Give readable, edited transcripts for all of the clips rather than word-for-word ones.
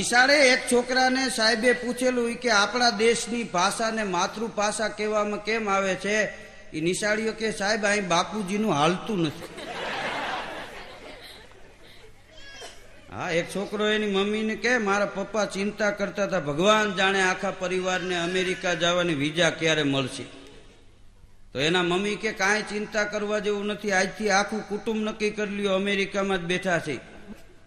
નિશાળે એક છોકરાને સાહેબે પૂછેલું કે આપણા દેશની ભાષાને માતૃભાષા કહેવામાં કેમ આવે છે? એ નિશાળીઓ કે સાહેબ અહીં બાપુજીનું હાલતું નથી. હા, એક છોકરો એની મમ્મીને કે મારા પપ્પા ચિંતા કરતા હતા, ભગવાન જાણે આખા પરિવારને અમેરિકા જવાની વિઝા ક્યારે મળશે. તો એના મમ્મી કે કાંઈ ચિંતા કરવા જેવું નથી, આજથી આખું કુટુંબ નક્કી કરી લ્યો, અમેરિકામાં જ બેઠા છે.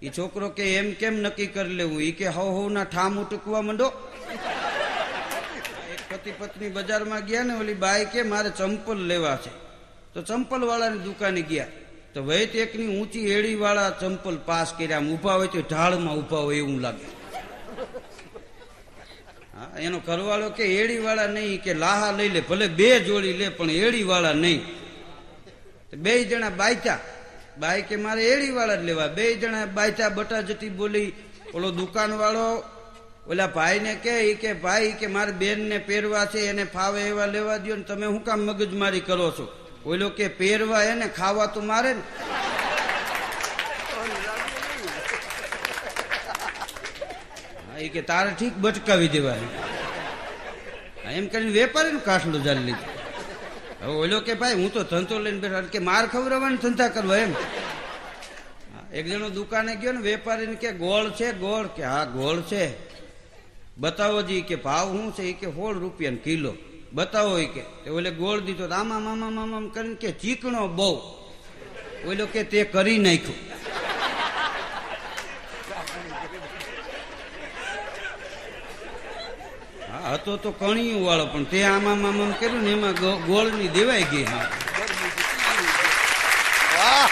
એ છોકરો કે એમ કેમ નક્કી કરી લેવું? એ કે હવના ઠામ ઉટકવા માંડો. એક પતિ પત્ની બજારમાં ગયા ને, ઓલી બાઈ કે મારે ચંપલ લેવા છે. તો ચંપલ વાળાની દુકાને ગયા તો વૈત એકની ઊંચી એડી વાળા ચંપલ પાસ કર્યા. આમ ઉભા હોય તો ઢાળમાં ઉભા હોય એવું લાગે. હા, એનો ઘરવાળો કે એડી વાળા નહીં, કે લાહા લઈ લે, ભલે 2 જોડી લે પણ એડી વાળા નહીં. 2 જણા બાયતા. બાઈ કે મારે એડી વાળા જ લેવા. 2 જણા બાયતા બટા જતી બોલી. ઓલો દુકાન વાળો ઓલા ભાઈ ને કે ભાઈ કે મારે બેન ને પહેરવા છે, એને ફાવે એવા લેવા દો ને તમે શું કામ મગજમારી કરો છો? ઓલો કે પહેરવા એને, ખાવા તો મારે ને. એ કે તારે ઠીક બટકાવી દેવાય. એમ કરીને વેપારી કાઠલું જાળી લીધું. હવે ઓલો કે ભાઈ હું તો ધંધો લઈને બેઠા, કે માર ખવડાવવાની ધંધા કરવા એમ. એક જણો દુકાને ગયો ને, વેપારીને કે ગોળ છે? ગોળ કે હા ગોળ છે. બતાવો જી. કે ભાવ શું છે? એ કે 16 રૂપિયા કિલો. બતાવો. એ કે ઓલે ગોળ દીધો. આમાં મામા મામા કરીને કે ચીકણો બહુ. ઓલો કે તે કરી નાખ્યું. હતો તો કણિયું વાળો, પણ તે આમાં મામા કર્યું ને એમાં ગોળની દેવાઈ ગઈ. હા,